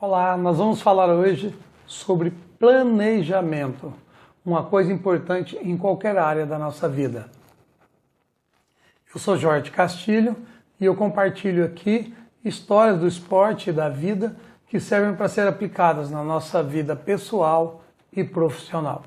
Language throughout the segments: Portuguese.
Olá, nós vamos falar hoje sobre planejamento, uma coisa importante em qualquer área da nossa vida. Eu sou Jorge Castilho e eu compartilho aqui histórias do esporte e da vida que servem para ser aplicadas na nossa vida pessoal e profissional.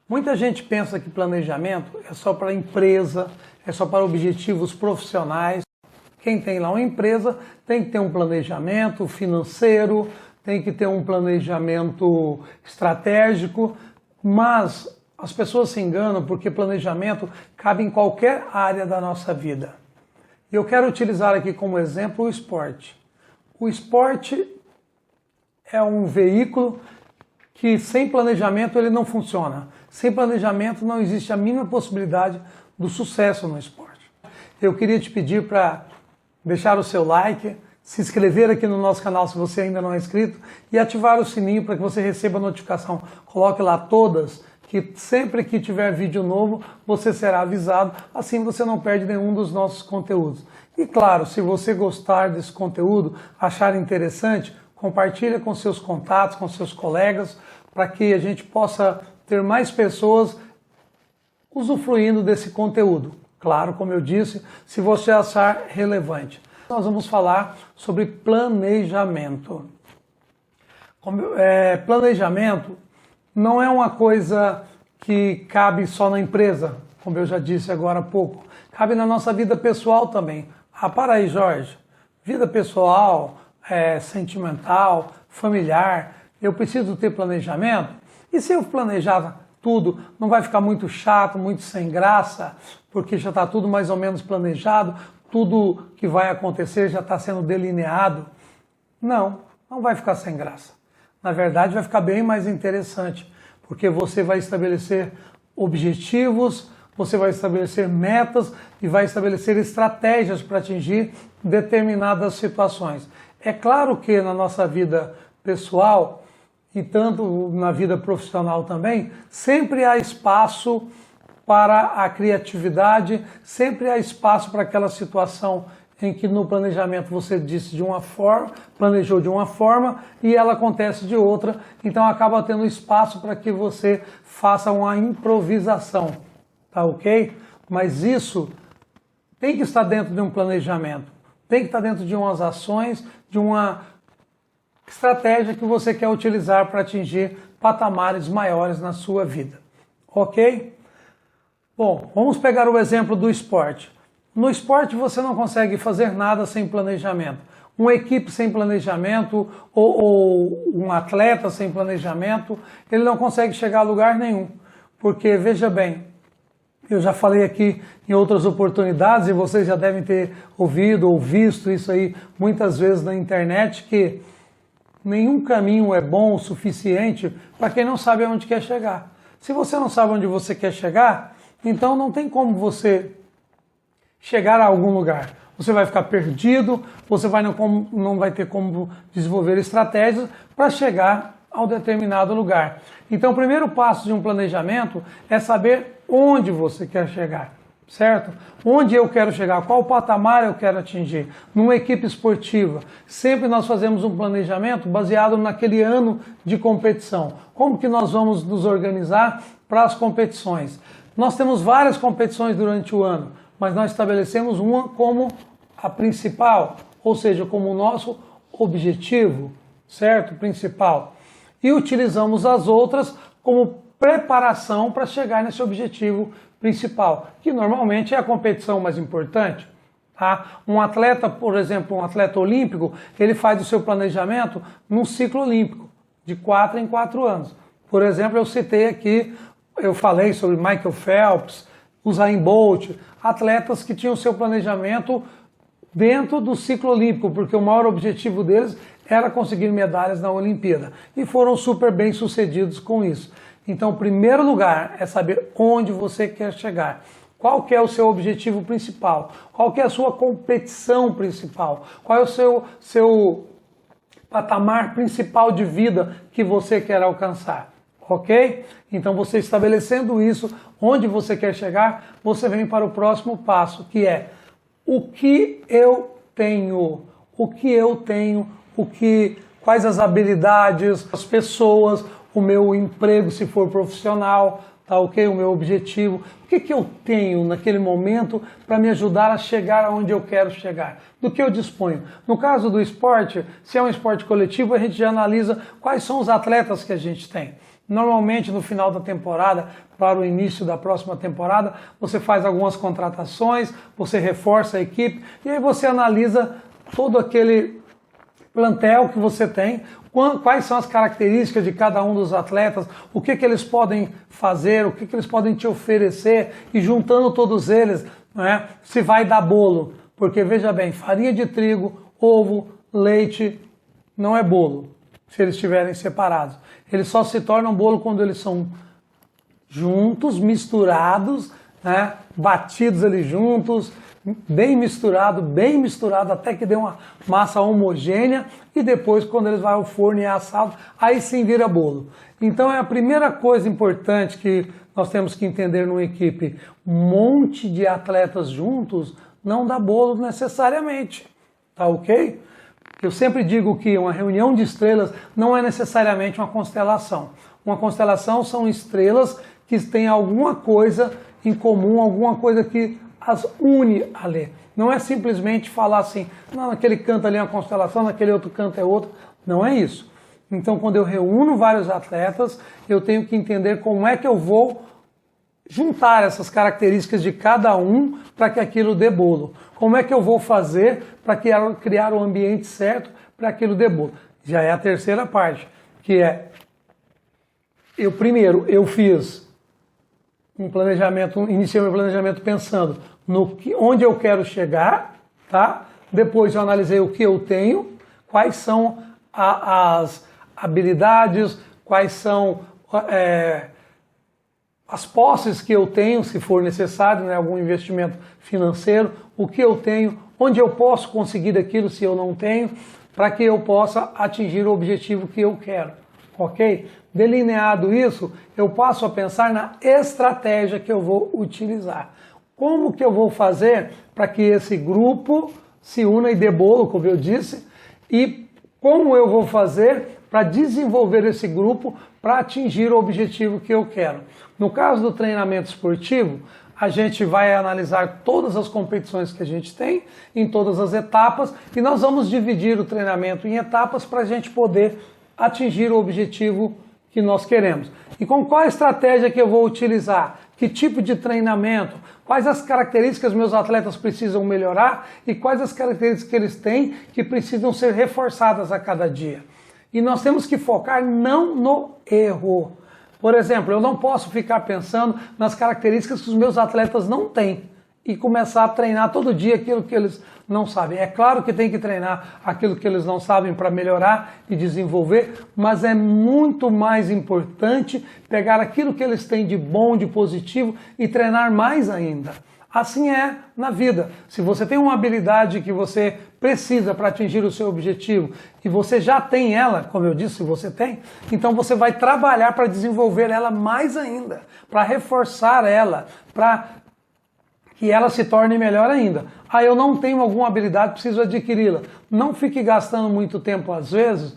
Muita gente pensa que planejamento é só para empresa, é só para objetivos profissionais. Quem tem lá uma empresa tem que ter um planejamento financeiro, tem que ter um planejamento estratégico, mas as pessoas se enganam porque planejamento cabe em qualquer área da nossa vida. E eu quero utilizar aqui como exemplo o esporte. O esporte é um veículo que sem planejamento ele não funciona. Sem planejamento não existe a mínima possibilidade do sucesso no esporte. Eu queria te pedir para deixar o seu like, se inscrever aqui no nosso canal se você ainda não é inscrito e ativar o sininho para que você receba a notificação. Coloque lá todas, que sempre que tiver vídeo novo você será avisado, assim você não perde nenhum dos nossos conteúdos. E claro, se você gostar desse conteúdo, achar interessante, compartilhe com seus contatos, com seus colegas, para que a gente possa ter mais pessoas usufruindo desse conteúdo. Claro, como eu disse, se você achar relevante. Nós vamos falar sobre planejamento. Planejamento não é uma coisa que cabe só na empresa, como eu já disse agora há pouco. Cabe na nossa vida pessoal também. Ah, para aí, Jorge. Vida pessoal, sentimental, familiar. Eu preciso ter planejamento? E se eu planejar tudo, não vai ficar muito chato, muito sem graça, porque já está tudo mais ou menos planejado, tudo que vai acontecer já está sendo delineado? Não, não vai ficar sem graça. Na verdade, vai ficar bem mais interessante, porque você vai estabelecer objetivos, você vai estabelecer metas e vai estabelecer estratégias para atingir determinadas situações. É claro que na nossa vida pessoal e tanto na vida profissional também, sempre há espaço para a criatividade, sempre há espaço para aquela situação em que no planejamento você disse de uma forma, planejou de uma forma e ela acontece de outra, então acaba tendo espaço para que você faça uma improvisação, tá ok? Mas isso tem que estar dentro de um planejamento, tem que estar dentro de umas ações, de uma estratégia que você quer utilizar para atingir patamares maiores na sua vida, ok? Bom, vamos pegar o exemplo do esporte. No esporte você não consegue fazer nada sem planejamento. Uma equipe sem planejamento ou um atleta sem planejamento, ele não consegue chegar a lugar nenhum. Porque, veja bem, eu já falei aqui em outras oportunidades e vocês já devem ter ouvido ou visto isso aí muitas vezes na internet, que nenhum caminho é bom o suficiente para quem não sabe aonde quer chegar. Se você não sabe onde você quer chegar, então não tem como você chegar a algum lugar. Você vai ficar perdido, você não vai ter como desenvolver estratégias para chegar a um determinado lugar. Então o primeiro passo de um planejamento é saber onde você quer chegar, certo? Onde eu quero chegar, qual patamar eu quero atingir. Numa equipe esportiva, sempre nós fazemos um planejamento baseado naquele ano de competição. Como que nós vamos nos organizar para as competições? Nós temos várias competições durante o ano, mas nós estabelecemos uma como a principal, ou seja, como o nosso objetivo, certo? Principal. E utilizamos as outras como preparação para chegar nesse objetivo principal, que normalmente é a competição mais importante. Tá? Um atleta, por exemplo, um atleta olímpico, ele faz o seu planejamento num ciclo olímpico, de 4 em 4 anos. Por exemplo, eu citei aqui, eu falei sobre Michael Phelps, Usain Bolt, atletas que tinham seu planejamento dentro do ciclo olímpico, porque o maior objetivo deles era conseguir medalhas na Olimpíada. E foram super bem sucedidos com isso. Então, o primeiro lugar é saber onde você quer chegar. Qual que é o seu objetivo principal? Qual que é a sua competição principal? Qual é o seu patamar principal de vida que você quer alcançar? Ok? Então, você estabelecendo isso, onde você quer chegar, você vem para o próximo passo, que é o que eu tenho, o que quais as habilidades, as pessoas, o meu emprego se for profissional, tá ok? O meu objetivo, o que eu tenho naquele momento para me ajudar a chegar aonde eu quero chegar, do que eu disponho. No caso do esporte, se é um esporte coletivo, a gente já analisa quais são os atletas que a gente tem. Normalmente no final da temporada, para o início da próxima temporada, você faz algumas contratações, você reforça a equipe e aí você analisa todo aquele plantel que você tem, quais são as características de cada um dos atletas, o que eles podem fazer, o que eles podem te oferecer e juntando todos eles, né, se vai dar bolo. Porque veja bem, farinha de trigo, ovo, leite não é bolo, se eles estiverem separados. Eles só se tornam bolo quando eles são juntos, misturados, né, batidos ali juntos, bem misturado, até que dê uma massa homogênea e depois quando eles vão ao forno e é assado, aí sim vira bolo. Então é a primeira coisa importante que nós temos que entender numa equipe. Um monte de atletas juntos não dá bolo necessariamente, tá ok? Eu sempre digo que uma reunião de estrelas não é necessariamente uma constelação. Uma constelação são estrelas que têm alguma coisa em comum, alguma coisa que as une ali. Não é simplesmente falar assim, não, naquele canto ali é uma constelação, naquele outro canto é outro. Não é isso. Então, quando eu reúno vários atletas, eu tenho que entender como é que eu vou juntar essas características de cada um para que aquilo dê bolo. Como é que eu vou fazer para criar o ambiente certo para aquilo dê bolo. Já é a terceira parte, que é, eu fiz um planejamento, iniciei meu planejamento pensando onde eu quero chegar, tá? Depois eu analisei o que eu tenho, quais são as habilidades, quais são as posses que eu tenho, se for necessário, né, algum investimento financeiro, o que eu tenho, onde eu posso conseguir aquilo se eu não tenho, para que eu possa atingir o objetivo que eu quero, ok? Delineado isso, eu passo a pensar na estratégia que eu vou utilizar. Como que eu vou fazer para que esse grupo se una e dê bolo, como eu disse, e como eu vou fazer para desenvolver esse grupo para atingir o objetivo que eu quero. No caso do treinamento esportivo, a gente vai analisar todas as competições que a gente tem, em todas as etapas, e nós vamos dividir o treinamento em etapas para a gente poder atingir o objetivo que nós queremos. E com qual estratégia que eu vou utilizar? Que tipo de treinamento? Quais as características que meus atletas precisam melhorar e quais as características que eles têm que precisam ser reforçadas a cada dia? E nós temos que focar não no erro. Por exemplo, eu não posso ficar pensando nas características que os meus atletas não têm e começar a treinar todo dia aquilo que eles não sabem. É claro que tem que treinar aquilo que eles não sabem para melhorar e desenvolver, mas é muito mais importante pegar aquilo que eles têm de bom, de positivo e treinar mais ainda. Assim é na vida. Se você tem uma habilidade que você precisa para atingir o seu objetivo e você já tem ela, como eu disse, você tem, então você vai trabalhar para desenvolver ela mais ainda, para reforçar ela, para que ela se torne melhor ainda. Ah, eu não tenho alguma habilidade, preciso adquiri-la. Não fique gastando muito tempo, às vezes,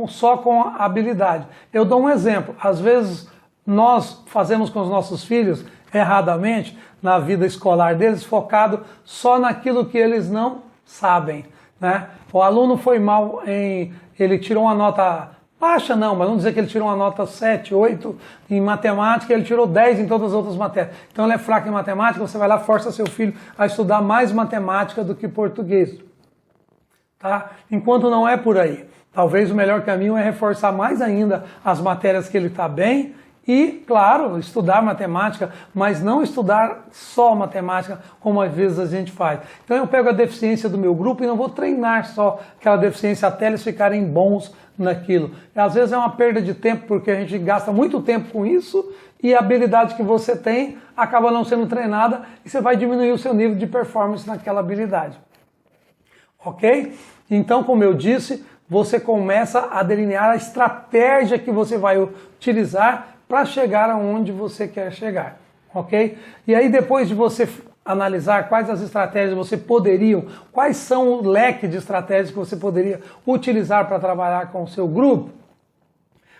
só com a habilidade. Eu dou um exemplo. Às vezes, nós fazemos com os nossos filhos, erradamente, na vida escolar deles, focado só naquilo que eles não sabem, né? O aluno foi mal ele tirou uma nota baixa não, mas vamos dizer que ele tirou uma nota 7, 8 em matemática, ele tirou 10 em todas as outras matérias. Então ele é fraco em matemática, você vai lá, força seu filho a estudar mais matemática do que português. Tá? Enquanto não é por aí. Talvez o melhor caminho é reforçar mais ainda as matérias que ele está bem e, claro, estudar matemática, mas não estudar só matemática, como às vezes a gente faz. Então eu pego a deficiência do meu grupo e não vou treinar só aquela deficiência até eles ficarem bons naquilo. Às vezes é uma perda de tempo, porque a gente gasta muito tempo com isso e a habilidade que você tem acaba não sendo treinada e você vai diminuir o seu nível de performance naquela habilidade. Ok? Então, como eu disse, você começa a delinear a estratégia que você vai utilizar para chegar aonde você quer chegar, ok? E aí depois de você analisar quais as estratégias você poderiam, quais são o leque de estratégias que você poderia utilizar para trabalhar com o seu grupo.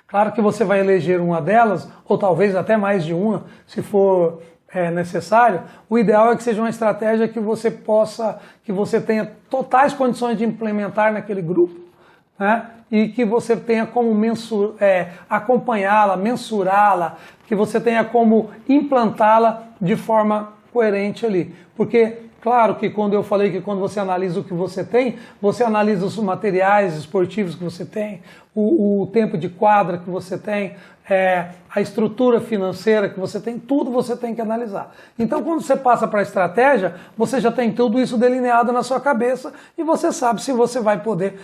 Claro que você vai eleger uma delas, ou talvez até mais de uma, se for necessário. O ideal é que seja uma estratégia que você tenha totais condições de implementar naquele grupo, né? E que você tenha como acompanhá-la, mensurá-la, que você tenha como implantá-la de forma coerente ali. Porque, claro que quando eu falei que quando você analisa o que você analisa os materiais esportivos que você tem, o tempo de quadra que você tem, a estrutura financeira que você tem, tudo você tem que analisar. Então, quando você passa para a estratégia, você já tem tudo isso delineado na sua cabeça e você sabe se você vai poder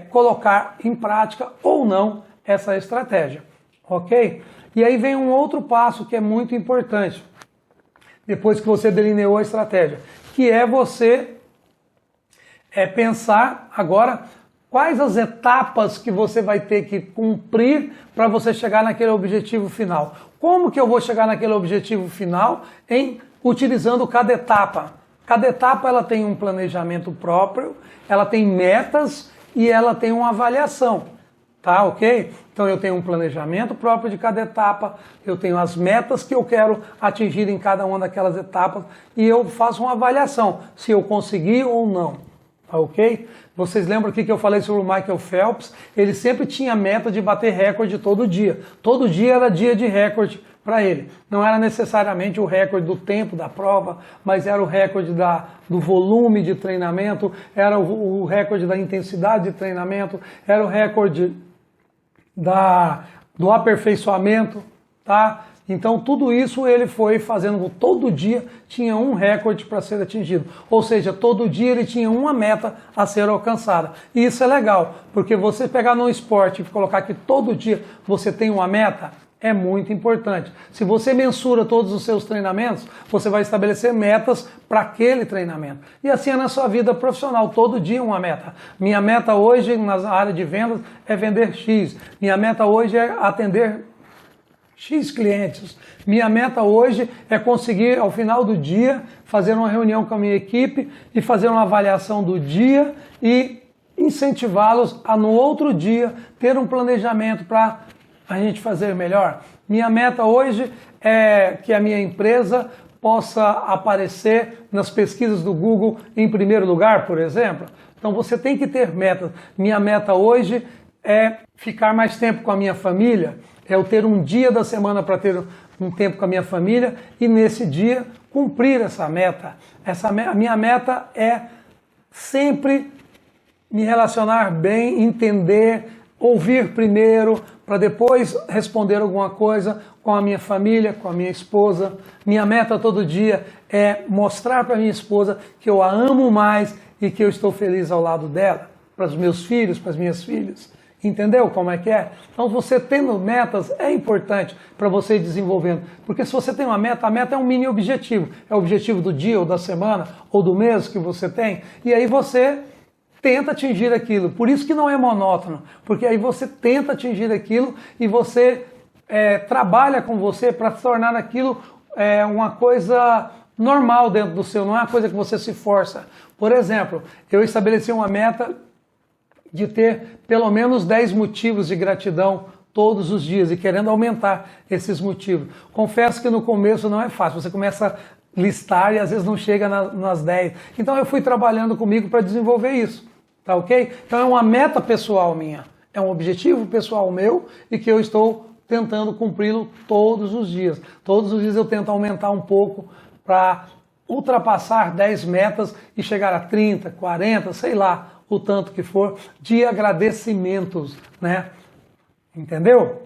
colocar em prática ou não essa estratégia, ok? E aí vem um outro passo que é muito importante, depois que você delineou a estratégia, que é você pensar agora quais as etapas que você vai ter que cumprir para você chegar naquele objetivo final. Como que eu vou chegar naquele objetivo final? Utilizando cada etapa. Cada etapa ela tem um planejamento próprio, ela tem metas e ela tem uma avaliação, tá, ok? Então eu tenho um planejamento próprio de cada etapa, eu tenho as metas que eu quero atingir em cada uma daquelas etapas e eu faço uma avaliação, se eu consegui ou não, tá, ok? Vocês lembram aqui que eu falei sobre o Michael Phelps? Ele sempre tinha meta de bater recorde todo dia era dia de recorde para ele. Não era necessariamente o recorde do tempo da prova, mas era o recorde do volume de treinamento, era o recorde da intensidade de treinamento, era o recorde do aperfeiçoamento, tá? Então tudo isso ele foi fazendo, todo dia tinha um recorde para ser atingido, ou seja, todo dia ele tinha uma meta a ser alcançada. E isso é legal, porque você pegar no esporte e colocar que todo dia você tem uma meta, é muito importante. Se você mensura todos os seus treinamentos, você vai estabelecer metas para aquele treinamento. E assim é na sua vida profissional, todo dia uma meta. Minha meta hoje na área de vendas é vender X. Minha meta hoje é atender X clientes. Minha meta hoje é conseguir, ao final do dia, fazer uma reunião com a minha equipe e fazer uma avaliação do dia e incentivá-los a, no outro dia, ter um planejamento para a gente fazer melhor. Minha meta hoje é que a minha empresa possa aparecer nas pesquisas do Google em primeiro lugar, por exemplo. Então você tem que ter metas. Minha meta hoje é ficar mais tempo com a minha família, é eu ter um dia da semana para ter um tempo com a minha família e nesse dia cumprir essa meta. A minha meta é sempre me relacionar bem, entender, ouvir primeiro, para depois responder alguma coisa com a minha família, com a minha esposa. Minha meta todo dia é mostrar para minha esposa que eu a amo mais e que eu estou feliz ao lado dela, para os meus filhos, para as minhas filhas. Entendeu como é que é? Então você tendo metas é importante para você ir desenvolvendo, porque se você tem uma meta, a meta é um mini objetivo, é o objetivo do dia ou da semana ou do mês que você tem, e aí você tenta atingir aquilo. Por isso que não é monótono, porque aí você tenta atingir aquilo e você trabalha com você para tornar aquilo uma coisa normal dentro do seu, não é uma coisa que você se força. Por exemplo, eu estabeleci uma meta de ter pelo menos 10 motivos de gratidão todos os dias e querendo aumentar esses motivos. Confesso que no começo não é fácil, você começa a listar e às vezes não chega nas 10. Então eu fui trabalhando comigo para desenvolver isso. Tá, ok? Então é uma meta pessoal minha, é um objetivo pessoal meu e que eu estou tentando cumpri-lo todos os dias. Todos os dias eu tento aumentar um pouco para ultrapassar 10 metas e chegar a 30, 40, sei lá, o tanto que for, de agradecimentos, né? Entendeu?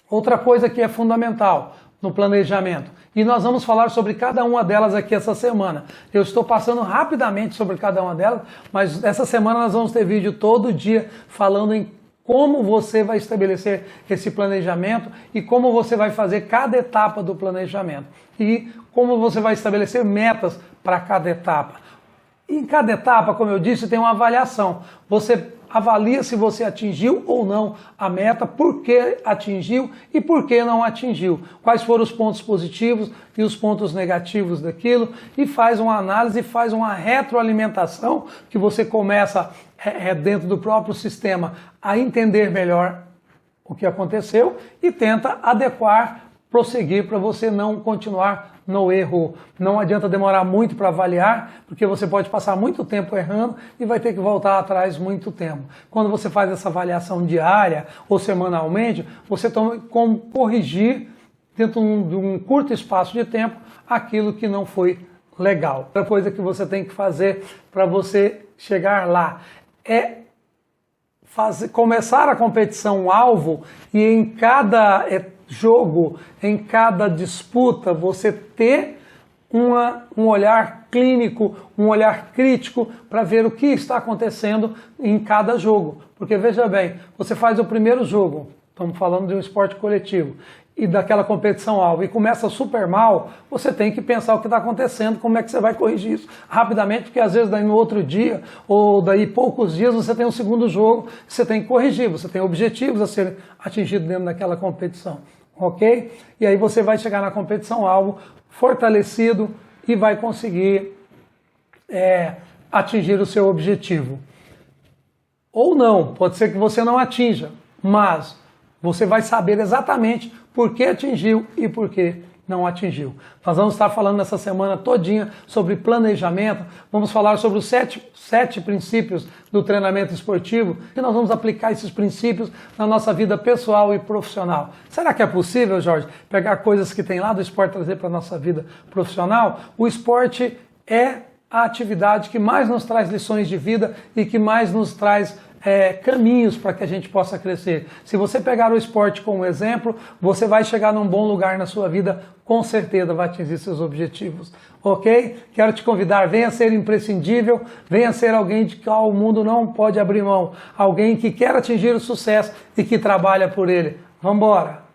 Outra coisa que é fundamental no planejamento, e nós vamos falar sobre cada uma delas aqui essa semana. Eu estou passando rapidamente sobre cada uma delas, mas essa semana nós vamos ter vídeo todo dia falando em como você vai estabelecer esse planejamento e como você vai fazer cada etapa do planejamento. E como você vai estabelecer metas para cada etapa. Em cada etapa, como eu disse, tem uma avaliação. Você avalia se você atingiu ou não a meta, por que atingiu e por que não atingiu. Quais foram os pontos positivos e os pontos negativos daquilo, e faz uma análise, faz uma retroalimentação, que você começa dentro do próprio sistema a entender melhor o que aconteceu e tenta adequar, prosseguir para você não continuar no erro. Não adianta demorar muito para avaliar, porque você pode passar muito tempo errando e vai ter que voltar atrás muito tempo. Quando você faz essa avaliação diária ou semanalmente, você toma como corrigir dentro de um curto espaço de tempo aquilo que não foi legal. Outra coisa que você tem que fazer para você chegar lá é começar a competição alvo e em cada jogo, em cada disputa, você ter um olhar clínico, um olhar crítico para ver o que está acontecendo em cada jogo. Porque veja bem, você faz o primeiro jogo, estamos falando de um esporte coletivo, e daquela competição alvo, e começa super mal, você tem que pensar o que está acontecendo, como é que você vai corrigir isso rapidamente, porque às vezes daí no outro dia, ou daí poucos dias, você tem um segundo jogo, você tem que corrigir, você tem objetivos a serem atingidos dentro daquela competição, ok? E aí você vai chegar na competição alvo fortalecido e vai conseguir atingir o seu objetivo. Ou não, pode ser que você não atinja, mas você vai saber exatamente por que atingiu e por que não atingiu. Nós vamos estar falando nessa semana todinha sobre planejamento, vamos falar sobre os sete princípios do treinamento esportivo e nós vamos aplicar esses princípios na nossa vida pessoal e profissional. Será que é possível, Jorge, pegar coisas que tem lá do esporte e trazer para a nossa vida profissional? O esporte é a atividade que mais nos traz lições de vida e que mais nos traz caminhos para que a gente possa crescer. Se você pegar o esporte como exemplo, você vai chegar num bom lugar na sua vida, com certeza vai atingir seus objetivos, ok? Quero te convidar, venha ser imprescindível, venha ser alguém de qual o mundo não pode abrir mão, alguém que quer atingir o sucesso e que trabalha por ele. Vamos embora!